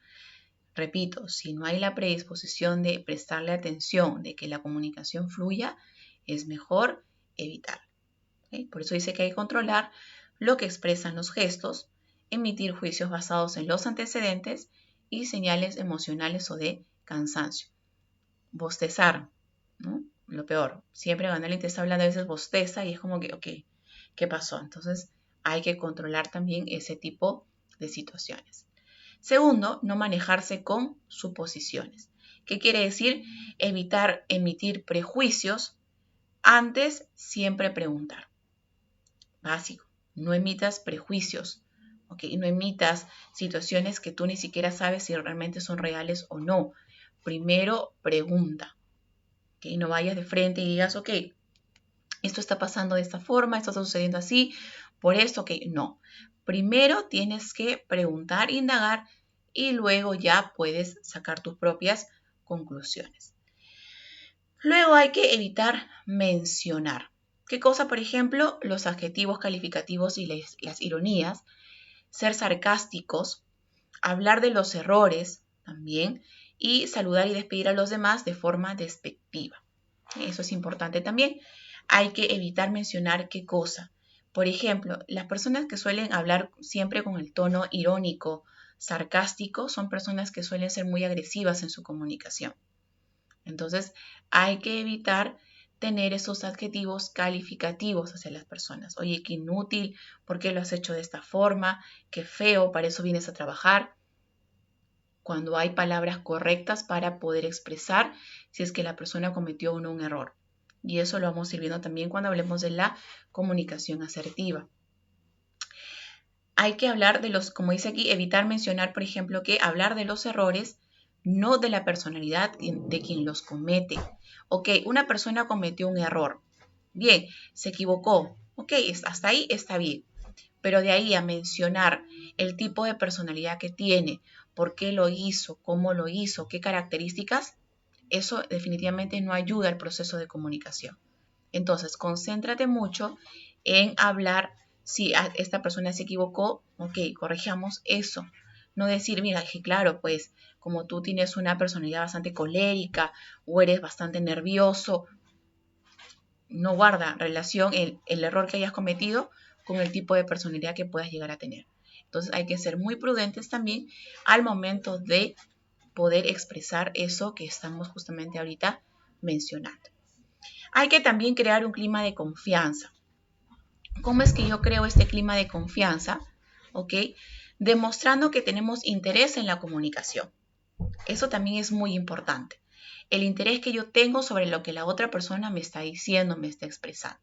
Repito, si no hay la predisposición de prestarle atención, de que la comunicación fluya, es mejor evitar. ¿Okay? Por eso dice que hay que controlar lo que expresan los gestos, emitir juicios basados en los antecedentes y señales emocionales o de cansancio. Bostezar, ¿no? Lo peor. Siempre cuando alguien te está hablando a veces bosteza y es como que, ok, ¿qué pasó? Entonces hay que controlar también ese tipo de situaciones. Segundo, no manejarse con suposiciones. ¿Qué quiere decir? Evitar emitir prejuicios, antes siempre preguntar. Básico, no emitas prejuicios, ¿ok? No emitas situaciones que tú ni siquiera sabes si realmente son reales o no. Primero pregunta, ¿ok? No vayas de frente y digas, ok, esto está pasando de esta forma, esto está sucediendo así, por esto, ok, no. Primero tienes que preguntar, indagar y luego ya puedes sacar tus propias conclusiones. Luego hay que evitar mencionar. ¿Qué cosa? Por ejemplo, los adjetivos calificativos y las ironías, ser sarcásticos, hablar de los errores también y saludar y despedir a los demás de forma despectiva. Eso es importante también. Hay que evitar mencionar qué cosa. Por ejemplo, las personas que suelen hablar siempre con el tono irónico, sarcástico, son personas que suelen ser muy agresivas en su comunicación. Entonces, hay que evitar tener esos adjetivos calificativos hacia las personas. Oye, qué inútil, ¿por qué lo has hecho de esta forma? Qué feo, para eso vienes a trabajar. Cuando hay palabras correctas para poder expresar si es que la persona cometió o no un error. Y eso lo vamos a ir viendo también cuando hablemos de la comunicación asertiva. Hay que hablar de los, como dice aquí, evitar mencionar, por ejemplo, que hablar de los errores, no de la personalidad de quien los comete. Ok, una persona cometió un error. Bien, se equivocó. Ok, hasta ahí está bien. Pero de ahí a mencionar el tipo de personalidad que tiene, por qué lo hizo, cómo lo hizo, qué características, eso definitivamente no ayuda al proceso de comunicación. Entonces, concéntrate mucho en hablar si esta persona se equivocó, ok, corrijamos eso. No decir, mira, que claro, pues como tú tienes una personalidad bastante colérica o eres bastante nervioso, no guarda relación el error que hayas cometido con el tipo de personalidad que puedas llegar a tener. Entonces hay que ser muy prudentes también al momento de poder expresar eso que estamos justamente ahorita mencionando. Hay que también crear un clima de confianza. ¿Cómo es que yo creo este clima de confianza? ¿Ok? Demostrando que tenemos interés en la comunicación. Eso también es muy importante. El interés que yo tengo sobre lo que la otra persona me está diciendo, me está expresando.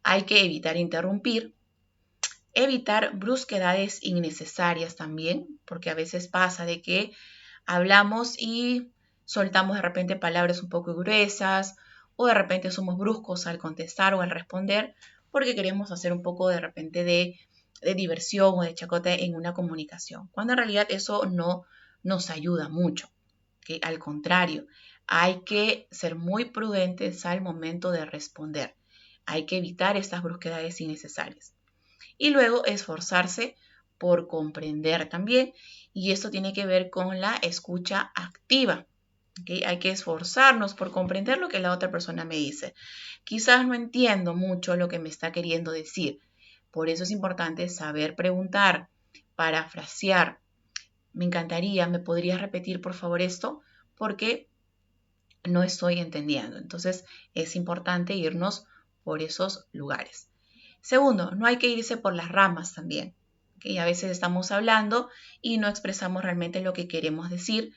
Hay que evitar interrumpir, evitar brusquedades innecesarias también, porque a veces pasa de que hablamos y soltamos de repente palabras un poco gruesas o de repente somos bruscos al contestar o al responder porque queremos hacer un poco de repente de diversión o de chacota en una comunicación, cuando en realidad eso no nos ayuda mucho. ¿Okay? Al contrario, hay que ser muy prudentes al momento de responder. Hay que evitar estas brusquedades innecesarias. Y luego esforzarse por comprender también. Y esto tiene que ver con la escucha activa. ¿Okay? Hay que esforzarnos por comprender lo que la otra persona me dice. Quizás no entiendo mucho lo que me está queriendo decir. Por eso es importante saber preguntar, parafrasear. Me encantaría, ¿me podrías repetir por favor esto? Porque no estoy entendiendo. Entonces es importante irnos por esos lugares. Segundo, no hay que irse por las ramas también. ¿Okay? A veces estamos hablando y no expresamos realmente lo que queremos decir.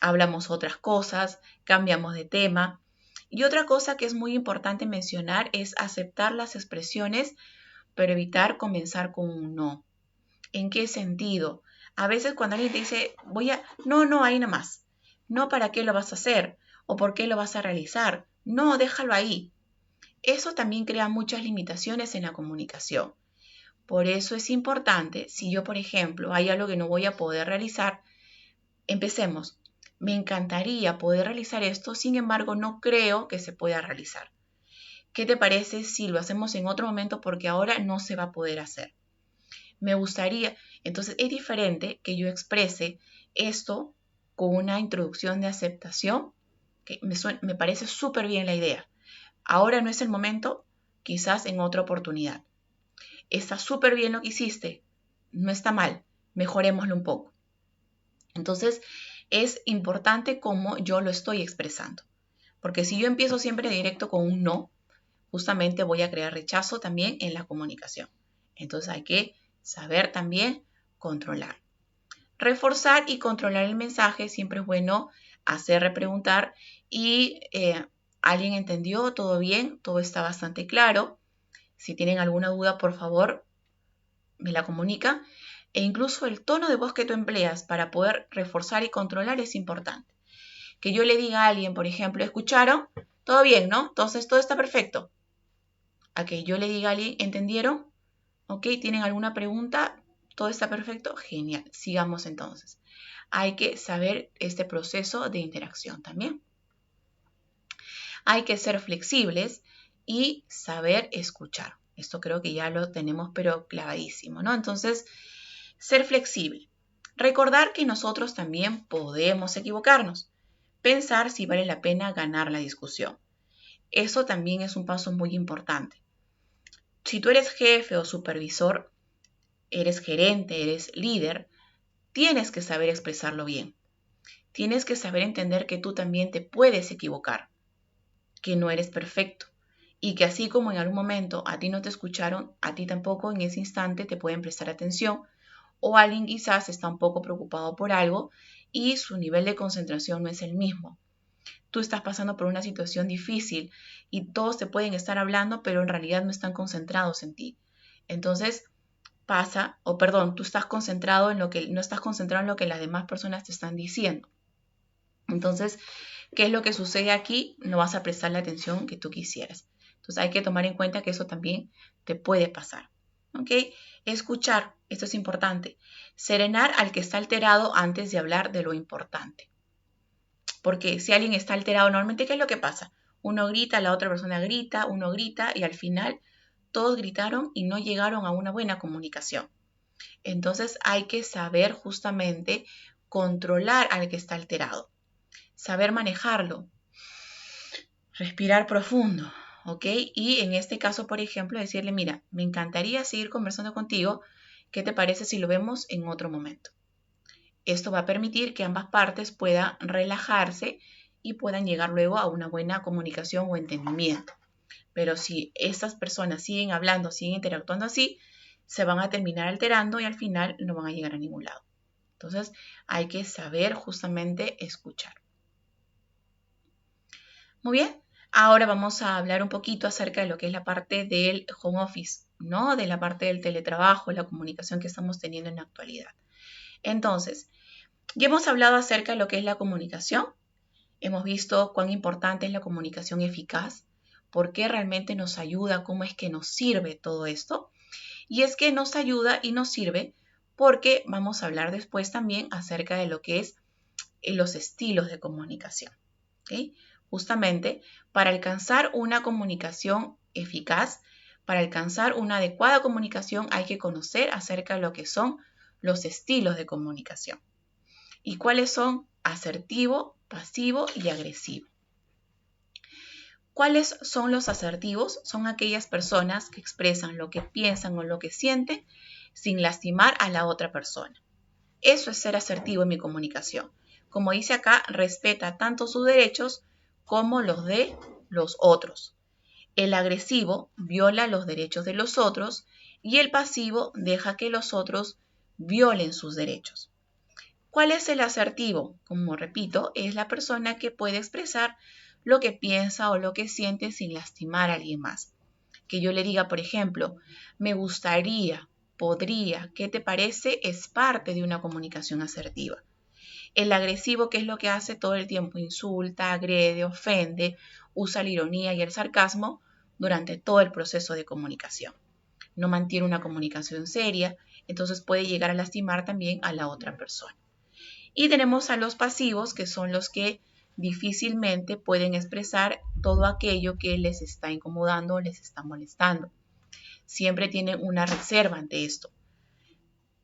Hablamos otras cosas, cambiamos de tema. Y otra cosa que es muy importante mencionar es aceptar las expresiones, pero evitar comenzar con un no. ¿En qué sentido? A veces cuando alguien te dice, no, ahí nomás. No, ¿para qué lo vas a hacer? ¿O por qué lo vas a realizar? No, déjalo ahí. Eso también crea muchas limitaciones en la comunicación. Por eso es importante, si yo, por ejemplo, hay algo que no voy a poder realizar, empecemos. Me encantaría poder realizar esto, sin embargo, no creo que se pueda realizar. ¿Qué te parece si lo hacemos en otro momento porque ahora no se va a poder hacer? me gustaría. Entonces es diferente que yo exprese esto con una introducción de aceptación, que me parece súper bien la idea. Ahora no es el momento, quizás en otra oportunidad. Está súper bien lo que hiciste, no está mal, mejorémoslo un poco. Entonces es importante cómo yo lo estoy expresando, porque si yo empiezo siempre directo con un no, justamente voy a crear rechazo también en la comunicación. Entonces hay que saber también controlar. Reforzar y controlar el mensaje, siempre es bueno hacer repreguntar y ¿alguien entendió? ¿Todo bien? Todo está bastante claro. Si tienen alguna duda, por favor, me la comunican. E incluso el tono de voz que tú empleas para poder reforzar y controlar es importante. Que yo le diga a alguien, por ejemplo, ¿escucharon? Todo bien, ¿no? Entonces todo está perfecto. A que yo le diga a alguien, ¿entendieron? ¿Ok? ¿Tienen alguna pregunta? ¿Todo está perfecto? Genial. Sigamos entonces. Hay que saber este proceso de interacción también. Hay que ser flexibles y saber escuchar. Esto creo que ya lo tenemos pero clavadísimo, ¿no? Entonces, ser flexible. Recordar que nosotros también podemos equivocarnos. Pensar si vale la pena ganar la discusión. Eso también es un paso muy importante. Si tú eres jefe o supervisor, eres gerente, eres líder, tienes que saber expresarlo bien. Tienes que saber entender que tú también te puedes equivocar, que no eres perfecto y que así como en algún momento a ti no te escucharon, a ti tampoco en ese instante te pueden prestar atención o alguien quizás está un poco preocupado por algo y su nivel de concentración no es el mismo. Tú estás pasando por una situación difícil y todos te pueden estar hablando, pero en realidad no están concentrados en ti. Entonces, tú estás concentrado en lo que, no estás concentrado en lo que las demás personas te están diciendo. Entonces, ¿qué es lo que sucede aquí? No vas a prestar la atención que tú quisieras. Entonces, hay que tomar en cuenta que eso también te puede pasar. ¿Ok? Escuchar, esto es importante. Serenar al que está alterado antes de hablar de lo importante. Porque si alguien está alterado, normalmente, ¿qué es lo que pasa? Uno grita, la otra persona grita, uno grita y al final todos gritaron y no llegaron a una buena comunicación. Entonces hay que saber justamente controlar al que está alterado, saber manejarlo, respirar profundo, ¿ok? Y en este caso, por ejemplo, decirle, mira, me encantaría seguir conversando contigo, ¿qué te parece si lo vemos en otro momento? Esto va a permitir que ambas partes puedan relajarse y puedan llegar luego a una buena comunicación o entendimiento. Pero si estas personas siguen hablando, siguen interactuando así, se van a terminar alterando y al final no van a llegar a ningún lado. Entonces hay que saber justamente escuchar. Muy bien, ahora vamos a hablar un poquito acerca de lo que es la parte del home office, ¿no? De la parte del teletrabajo, la comunicación que estamos teniendo en la actualidad. Entonces, ya hemos hablado acerca de lo que es la comunicación. Hemos visto cuán importante es la comunicación eficaz, por qué realmente nos ayuda, cómo es que nos sirve todo esto. Y es que nos ayuda y nos sirve porque vamos a hablar después también acerca de lo que es los estilos de comunicación. ¿Okay? Justamente para alcanzar una comunicación eficaz, para alcanzar una adecuada comunicación hay que conocer acerca de lo que son los estilos de comunicación. ¿Y cuáles son? Asertivo, pasivo y agresivo. ¿Cuáles son los asertivos? Son aquellas personas que expresan lo que piensan o lo que sienten sin lastimar a la otra persona. Eso es ser asertivo en mi comunicación. Como dice acá, respeta tanto sus derechos como los de los otros. El agresivo viola los derechos de los otros y el pasivo deja que los otros violen sus derechos. ¿Cuál es el asertivo? Como repito, es la persona que puede expresar lo que piensa o lo que siente sin lastimar a alguien más. Que yo le diga, por ejemplo, me gustaría, podría, ¿qué te parece? Es parte de una comunicación asertiva. El agresivo, ¿qué es lo que hace? Todo el tiempo insulta, agrede, ofende, usa la ironía y el sarcasmo durante todo el proceso de comunicación. No mantiene una comunicación seria, entonces puede llegar a lastimar también a la otra persona. Y tenemos a los pasivos, que son los que difícilmente pueden expresar todo aquello que les está incomodando o les está molestando. Siempre tienen una reserva ante esto.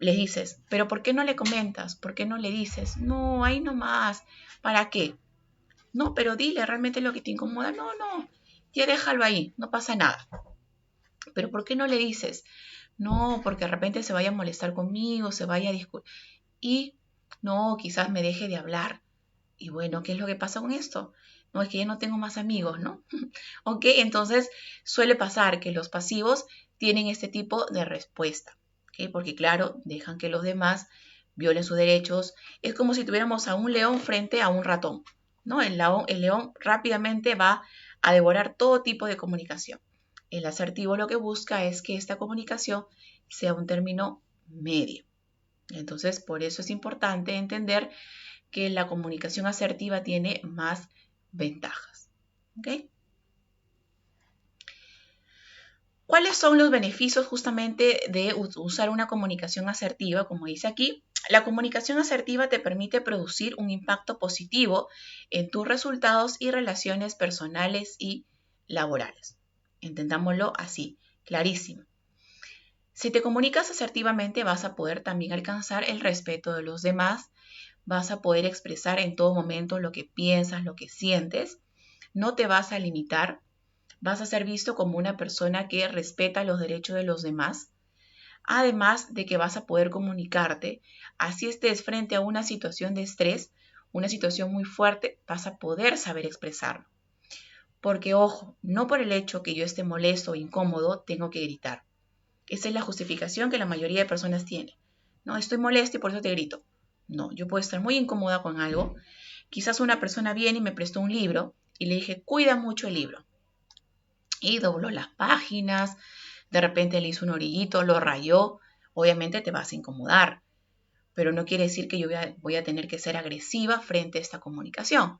le dices, pero ¿por qué no le comentas? ¿Por qué no le dices? No, ahí nomás. ¿Para qué? No, pero dile realmente lo que te incomoda. No, no, ya déjalo ahí, no pasa nada. Pero ¿por qué no le dices? No, porque de repente se vaya a molestar conmigo, se vaya a discutir. Y no, quizás me deje de hablar. Y bueno, ¿qué es lo que pasa con esto? No, es que ya no tengo más amigos, ¿no? Ok, entonces suele pasar que los pasivos tienen este tipo de respuesta, ¿ok? Porque claro, dejan que los demás violen sus derechos. Es como si tuviéramos a un león frente a un ratón, ¿no? El león rápidamente va a devorar todo tipo de comunicación. El asertivo lo que busca es que esta comunicación sea un término medio. Entonces, por eso es importante entender que la comunicación asertiva tiene más ventajas. ¿Ok? ¿Cuáles son los beneficios justamente de usar una comunicación asertiva? Como dice aquí, la comunicación asertiva te permite producir un impacto positivo en tus resultados y relaciones personales y laborales. Entendámoslo así, clarísimo. Si te comunicas asertivamente, vas a poder también alcanzar el respeto de los demás, vas a poder expresar en todo momento lo que piensas, lo que sientes, no te vas a limitar, vas a ser visto como una persona que respeta los derechos de los demás, además de que vas a poder comunicarte, así estés frente a una situación de estrés, una situación muy fuerte, vas a poder saber expresarlo. Porque ojo, no por el hecho que yo esté molesto o incómodo, tengo que gritar. Esa es la justificación que la mayoría de personas tiene. No, estoy molesta y por eso te grito. No, yo puedo estar muy incómoda con algo. Quizás una persona viene y me prestó un libro y le dije, cuida mucho el libro. Y dobló las páginas, de repente le hizo un orillito, lo rayó. Obviamente te vas a incomodar, pero no quiere decir que yo voy a tener que ser agresiva frente a esta comunicación.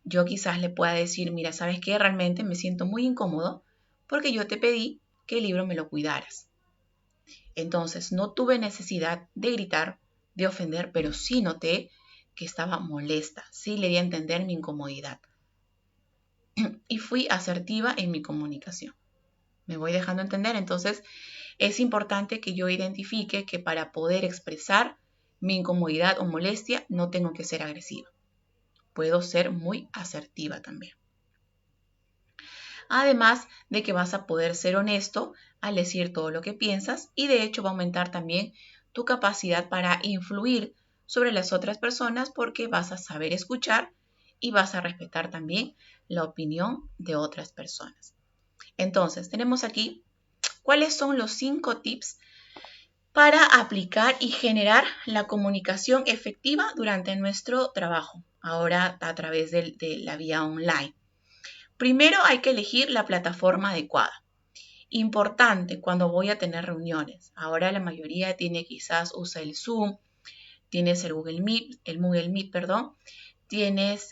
Yo quizás le pueda decir, mira, ¿sabes qué? Realmente me siento muy incómodo porque yo te pedí que el libro me lo cuidaras. Entonces, no tuve necesidad de gritar, de ofender, pero sí noté que estaba molesta, sí le di a entender mi incomodidad. Y fui asertiva en mi comunicación. Me voy dejando entender, entonces es importante que yo identifique que para poder expresar mi incomodidad o molestia no tengo que ser agresiva. Puedo ser muy asertiva también. Además de que vas a poder ser honesto al decir todo lo que piensas y de hecho va a aumentar también tu capacidad para influir sobre las otras personas porque vas a saber escuchar y vas a respetar también la opinión de otras personas. Entonces, tenemos aquí cuáles son los 5 tips para aplicar y generar la comunicación efectiva durante nuestro trabajo, ahora a través de la vía online. Primero hay que elegir la plataforma adecuada. Importante cuando voy a tener reuniones. Ahora la mayoría usa el Zoom, tienes el Google Meet, perdón, tienes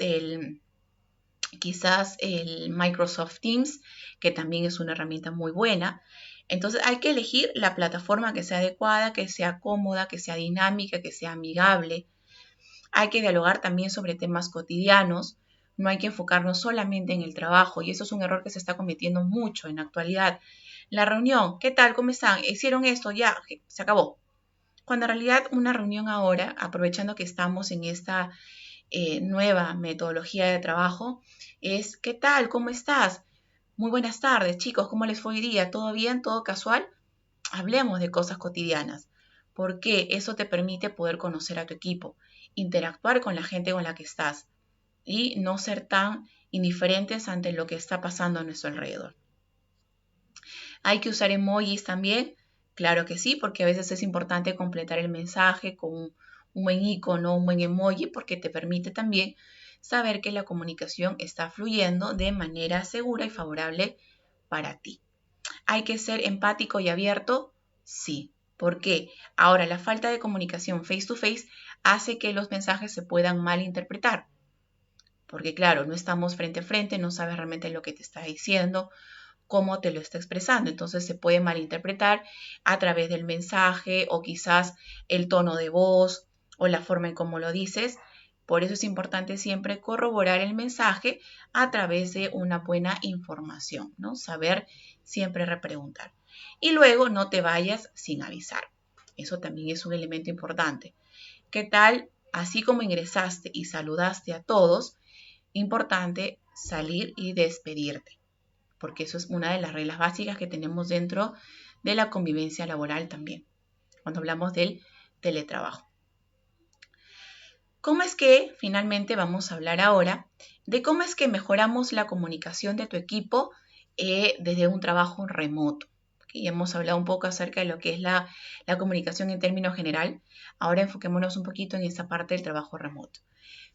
quizás el Microsoft Teams, que también es una herramienta muy buena. Entonces hay que elegir la plataforma que sea adecuada, que sea cómoda, que sea dinámica, que sea amigable. Hay que dialogar también sobre temas cotidianos. No hay que enfocarnos solamente en el trabajo y eso es un error que se está cometiendo mucho en la actualidad. La reunión, ¿qué tal? ¿Cómo están? ¿Hicieron esto? Ya, se acabó. Cuando en realidad una reunión ahora, aprovechando que estamos en esta nueva metodología de trabajo, es ¿qué tal? ¿Cómo estás? Muy buenas tardes, chicos. ¿Cómo les fue hoy día? ¿Todo bien? ¿Todo casual? Hablemos de cosas cotidianas, porque eso te permite poder conocer a tu equipo, interactuar con la gente con la que estás y no ser tan indiferentes ante lo que está pasando a nuestro alrededor. ¿Hay que usar emojis también? Claro que sí, porque a veces es importante completar el mensaje con un buen icono, un buen emoji, porque te permite también saber que la comunicación está fluyendo de manera segura y favorable para ti. ¿Hay que ser empático y abierto? Sí. ¿Por qué? Ahora, la falta de comunicación face to face hace que los mensajes se puedan malinterpretar. Porque claro, no estamos frente a frente, no sabes realmente lo que te está diciendo, cómo te lo está expresando. Entonces se puede malinterpretar a través del mensaje o quizás el tono de voz o la forma en cómo lo dices. Por eso es importante siempre corroborar el mensaje a través de una buena información, ¿no? Saber siempre repreguntar. Y luego no te vayas sin avisar. Eso también es un elemento importante. ¿Qué tal? Así como ingresaste y saludaste a todos, importante salir y despedirte, porque eso es una de las reglas básicas que tenemos dentro de la convivencia laboral también, cuando hablamos del teletrabajo. ¿Cómo es que finalmente vamos a hablar ahora de cómo es que mejoramos la comunicación de tu equipo desde un trabajo remoto? Ya hemos hablado un poco acerca de lo que es la comunicación en términos general. Ahora enfoquémonos un poquito en esa parte del trabajo remoto.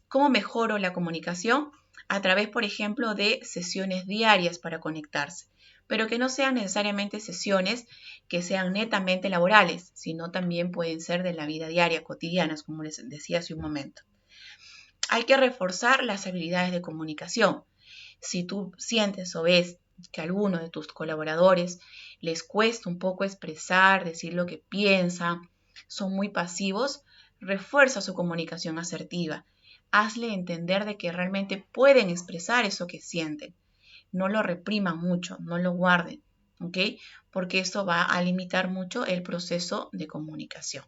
¿Cómo mejoro la comunicación? A través, por ejemplo, de sesiones diarias para conectarse, pero que no sean necesariamente sesiones que sean netamente laborales, sino también pueden ser de la vida diaria, cotidianas, como les decía hace un momento. Hay que reforzar las habilidades de comunicación. Si tú sientes o ves que a alguno de tus colaboradores les cuesta un poco expresar, decir lo que piensan, son muy pasivos, refuerza su comunicación asertiva. Hazle entender de que realmente pueden expresar eso que sienten. No lo repriman mucho, no lo guarden, ¿ok? Porque eso va a limitar mucho el proceso de comunicación.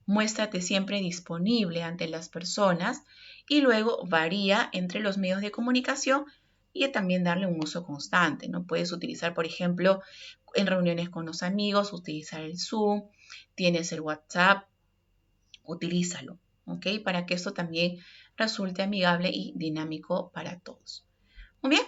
Muéstrate siempre disponible ante las personas y luego varía entre los medios de comunicación y también darle un uso constante, ¿no? Puedes utilizar, por ejemplo, en reuniones con los amigos, utilizar el Zoom, tienes el WhatsApp, utilízalo, ¿ok? Para que esto también resulte amigable y dinámico para todos. Muy bien.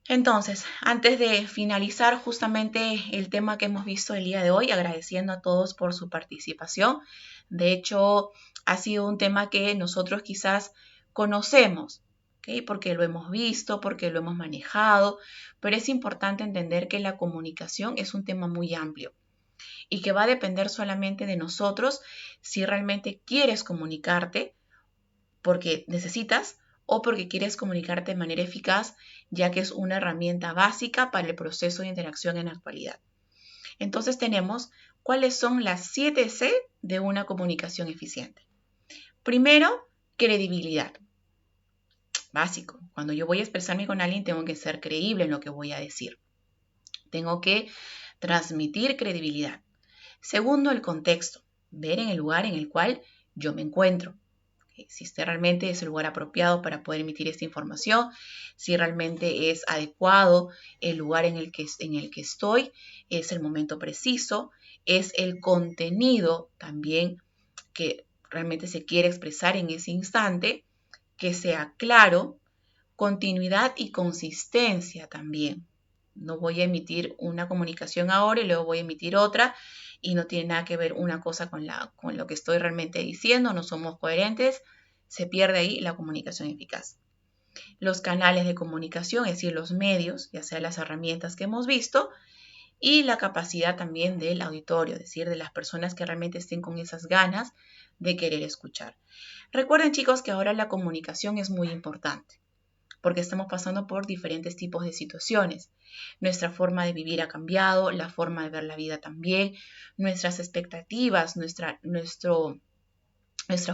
Entonces, antes de finalizar justamente el tema que hemos visto el día de hoy, agradeciendo a todos por su participación. De hecho, ha sido un tema que nosotros quizás conocemos, ¿okay? Porque lo hemos visto, porque lo hemos manejado, pero es importante entender que la comunicación es un tema muy amplio y que va a depender solamente de nosotros si realmente quieres comunicarte porque necesitas o porque quieres comunicarte de manera eficaz, ya que es una herramienta básica para el proceso de interacción en la actualidad. Entonces tenemos cuáles son las 7 C de una comunicación eficiente. Primero, credibilidad. Básico. Cuando yo voy a expresarme con alguien, tengo que ser creíble en lo que voy a decir. Tengo que transmitir credibilidad. Segundo, el contexto. Ver en el lugar en el cual yo me encuentro. Si este realmente es el lugar apropiado para poder emitir esta información, si realmente es adecuado el lugar en el que estoy, es el momento preciso, es el contenido también que realmente se quiere expresar en ese instante, que sea claro, continuidad y consistencia también. No voy a emitir una comunicación ahora y luego voy a emitir otra y no tiene nada que ver una cosa con lo que estoy realmente diciendo, no somos coherentes, se pierde ahí la comunicación eficaz. Los canales de comunicación, es decir, los medios, ya sea las herramientas que hemos visto, y la capacidad también del auditorio, es decir, de las personas que realmente estén con esas ganas de querer escuchar. Recuerden, chicos, que ahora la comunicación es muy importante porque estamos pasando por diferentes tipos de situaciones. Nuestra forma de vivir ha cambiado, la forma de ver la vida también, nuestras expectativas, nuestra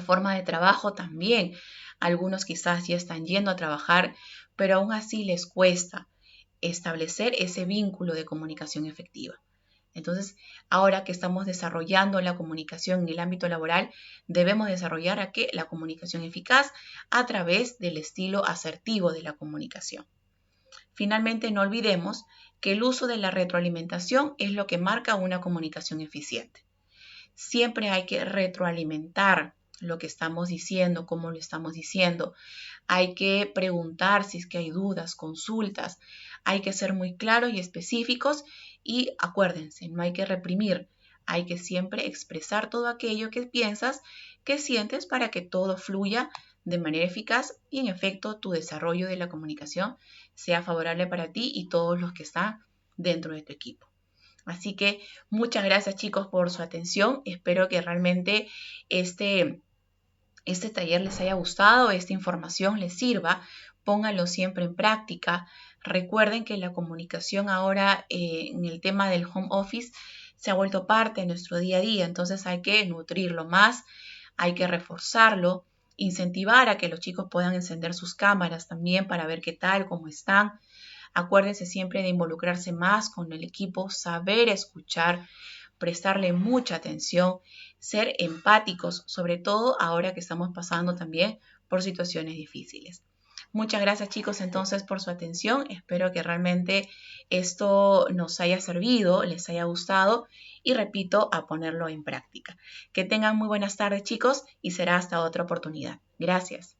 forma de trabajo también. Algunos quizás ya están yendo a trabajar, pero aún así les cuesta establecer ese vínculo de comunicación efectiva. Entonces, ahora que estamos desarrollando la comunicación en el ámbito laboral, debemos desarrollar la comunicación eficaz a través del estilo asertivo de la comunicación. Finalmente, no olvidemos que el uso de la retroalimentación es lo que marca una comunicación eficiente. Siempre hay que retroalimentar lo que estamos diciendo, cómo lo estamos diciendo. Hay que preguntar si es que hay dudas, consultas. Hay que ser muy claros y específicos y acuérdense, no hay que reprimir. Hay que siempre expresar todo aquello que piensas, que sientes para que todo fluya de manera eficaz y en efecto tu desarrollo de la comunicación sea favorable para ti y todos los que están dentro de tu equipo. Así que muchas gracias, chicos, por su atención. Espero que realmente este taller les haya gustado, esta información les sirva. Pónganlo siempre en práctica. Recuerden que la comunicación ahora en el tema del home office se ha vuelto parte de nuestro día a día, entonces hay que nutrirlo más, hay que reforzarlo, incentivar a que los chicos puedan encender sus cámaras también para ver qué tal, cómo están. Acuérdense siempre de involucrarse más con el equipo, saber escuchar, prestarle mucha atención, ser empáticos, sobre todo ahora que estamos pasando también por situaciones difíciles. Muchas gracias chicos entonces por su atención. Espero que realmente esto nos haya servido, les haya gustado y repito, a ponerlo en práctica. Que tengan muy buenas tardes chicos y será hasta otra oportunidad. Gracias.